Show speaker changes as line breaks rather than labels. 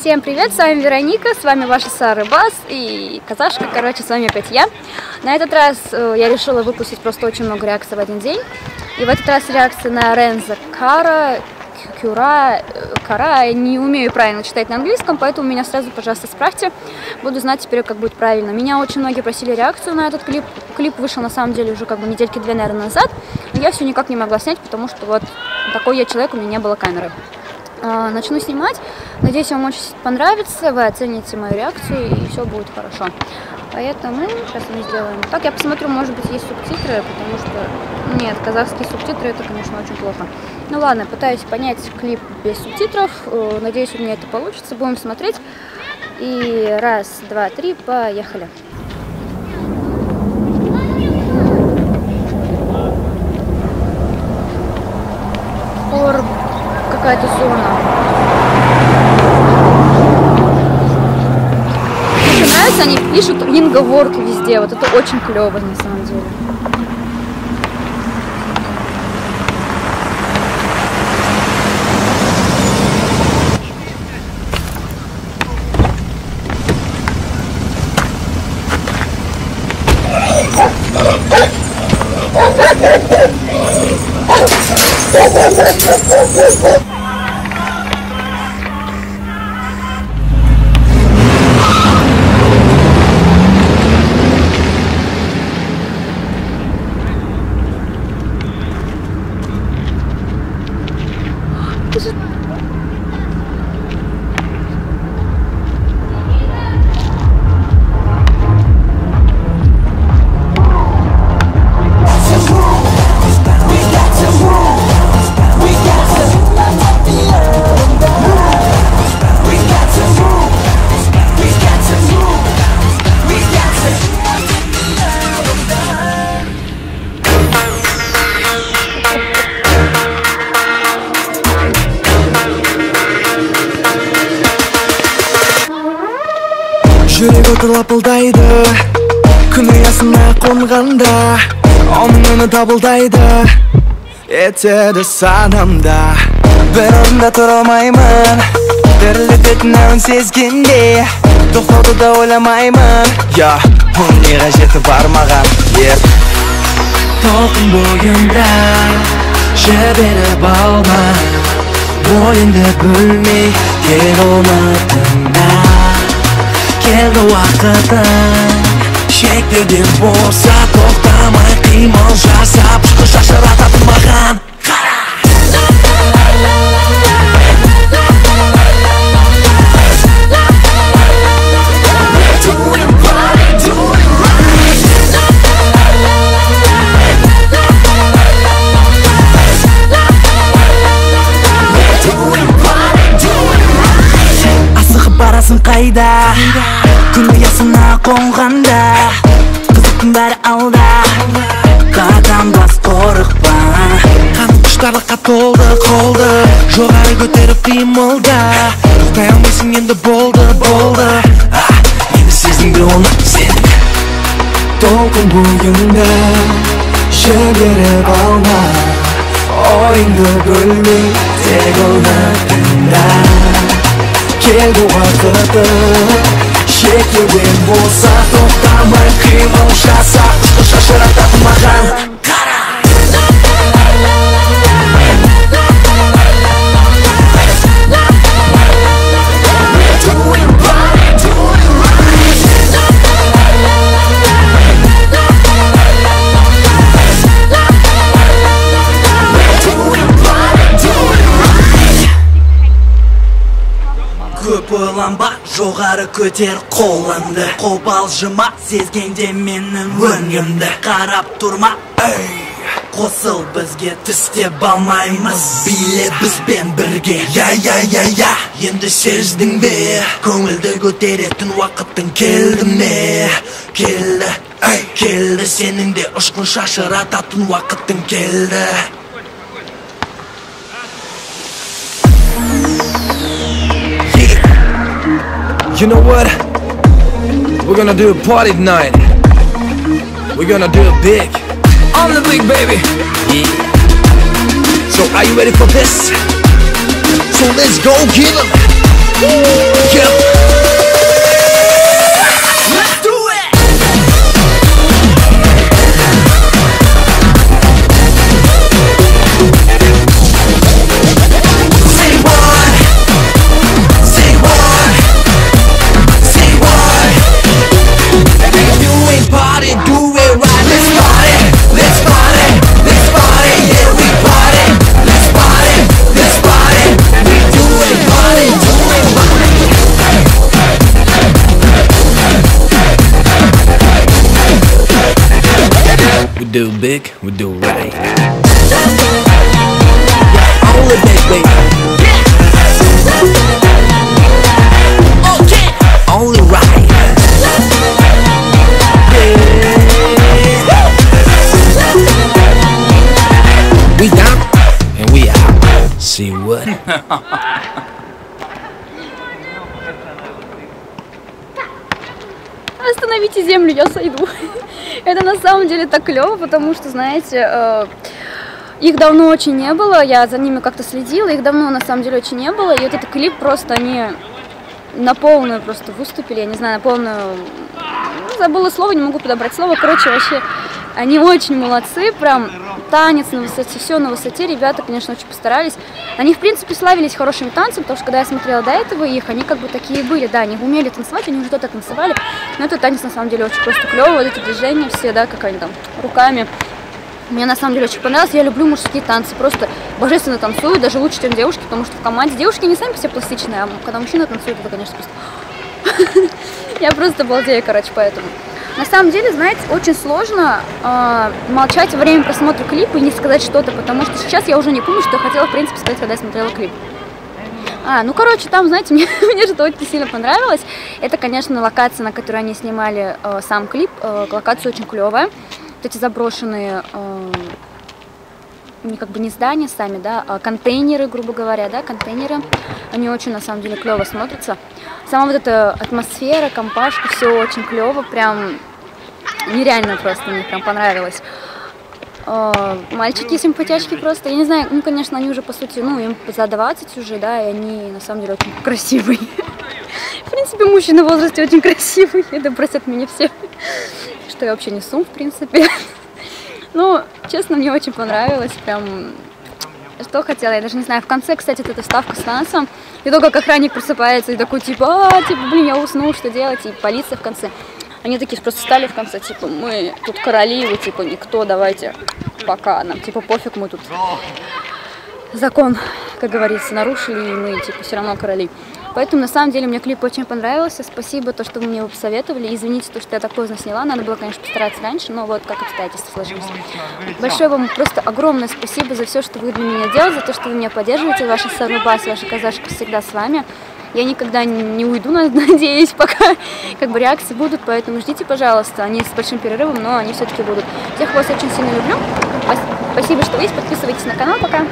Всем привет, с вами Вероника, с вами ваша Сара Бас и казашка, короче, с вами опять я. На этот раз я решила выпустить просто очень много реакций в один день. И в этот раз реакция на Рензо Кара, я не умею правильно читать на английском, поэтому меня сразу, пожалуйста, справьте. Буду знать теперь, как будет правильно. Меня очень многие просили реакцию на этот клип. Клип вышел, на самом деле, уже недельки две, наверное, назад. Но я все никак не могла снять, потому что вот такой я человек, у меня не было камеры. Начну снимать. Надеюсь, вам очень понравится. Вы оцените мою реакцию, и все будет хорошо. Поэтому сейчас мы сделаем так. Я посмотрю, может быть, есть субтитры, потому что... Нет, казахские субтитры, это, конечно, очень плохо. Ну ладно, пытаюсь понять клип без субтитров. Надеюсь, у меня это получится. Будем смотреть. И раз, два, три, поехали. Какая-то зона. Мне нравится, они пишут линговорки везде. Вот это очень клево на самом деле.
Жүрек оты лапылдайды, күн ұясына қонғанда, оның үні табылдайды, етеді санамда. Бір орында тұра алмаймын, тірілететін әуін сезгенде, тоқтауды да ойламаймын. Бұл не қажеті бар маған, толқын бойымда жіберіп алма, бойыңды бөлмей кел ұнатыңда. Келді уақытың, шектеуден болса тоқтамай қимыл жасап, шашырататын маған. Барасың қайда, күн ұясына қонғанда, қызықтың бәрі алда, қадамдас қорықпа. Қаным құштарлыққа толды, қолды жоғары көтеріп қимылда, тоқтай алмайсың енді болды. Енді сездің бе оны сен, толқын бойыңда жіберіп алма, ойыңды бөлмей тек ұнатыңда. Келді уақытың, шектеуден болса тоқтамай қимыл жасап, шашырататын маған. Көп ойланба, жоғары көтер қолыңды, қобалжыма, сезгенде менің өңімді. Қарап тұрма, қосыл бізге, тістеп алмаймыз, биле бізбен бірге. Енді сездің бе, көңілді көтеретін уақыттың келді ме? Келді, сенің де ұшқын шашырататын уақыттың келді.
You know what? We're gonna do a party tonight. We're gonna do it big. On the big, baby. So are you ready for this? So let's go get 'em.
Yep. Let's do it. Say what? Say what? Say what? If you ain't party, do it right. Let's party. Let's party. Let's party. Yeah, we party. Let's party. Let's party. We do it party. Do it party. We do big, we do right. Yeah, only big, baby. Yeah. Okay. Only right. Yeah. We down and we out. See what?
Остановите землю, я сойду. Это на самом деле так клево, потому что, знаете, их давно очень не было, я за ними как-то следила, их давно на самом деле очень не было, и вот этот клип просто они на полную просто выступили, я не знаю, на полную, ну, забыла слово, не могу подобрать слово, короче, вообще, они очень молодцы, прям танец на высоте, все на высоте, ребята, конечно, очень постарались. Они, в принципе, славились хорошими танцами, потому что, когда я смотрела до этого их, они как бы такие были, да, они умели танцевать, они уже что-то танцевали, но этот танец, на самом деле, очень просто клевый, вот эти движения все, да, как они там, руками. Мне, на самом деле, очень понравилось, я люблю мужские танцы, просто божественно танцуют, даже лучше, чем девушки, потому что в команде девушки не сами по себе пластичные, а когда мужчина танцует, это, конечно, просто... Я просто балдею, короче, поэтому. На самом деле, знаете, очень сложно молчать во время просмотра клипа и не сказать что-то, потому что сейчас я уже не помню, что я хотела, в принципе, сказать, когда я смотрела клип. Ну, короче, там, знаете, мне что-то очень сильно понравилось. Это, конечно, локация, на которой они снимали сам клип. Локация очень клевая. Вот эти заброшенные, как бы не здания сами, да, а контейнеры, грубо говоря, да, контейнеры. Они очень, на самом деле, клево смотрятся. Сама вот эта атмосфера, компашка, все очень клево, прям нереально просто, мне прям понравилось. Мальчики симпатяшки просто, я не знаю, ну, конечно, они уже, по сути, ну, им за 20 уже, да, и они, на самом деле, очень красивые. В принципе, мужчины в возрасте очень красивые, это просят меня все, что я вообще несу, в принципе. Ну, честно, мне очень понравилось, прям, что хотела, я даже не знаю. В конце, кстати, вот эта вставка с танцем, и то, как охранник просыпается и такой, типа, блин, я уснул, что делать, и полиция в конце. Они такие просто стали в конце, типа, мы тут короли, вы, типа, никто, давайте, пока, нам, типа, пофиг, мы тут закон, как говорится, нарушили, и мы, типа, все равно короли. Поэтому, на самом деле, мне клип очень понравился. Спасибо, то, что вы мне его посоветовали. Извините, то, что я так поздно сняла. Надо было, конечно, постараться раньше, но вот как обстоятельства сложились. Большое вам просто огромное спасибо за все, что вы для меня делаете, за то, что вы меня поддерживаете. Ваша Сарубас, ваша казашка всегда с вами. Я никогда не уйду, надеюсь, пока как бы реакции будут, поэтому ждите, пожалуйста. Они с большим перерывом, но они все-таки будут. Всех вас очень сильно люблю. Спасибо, что вы есть. Подписывайтесь на канал. Пока.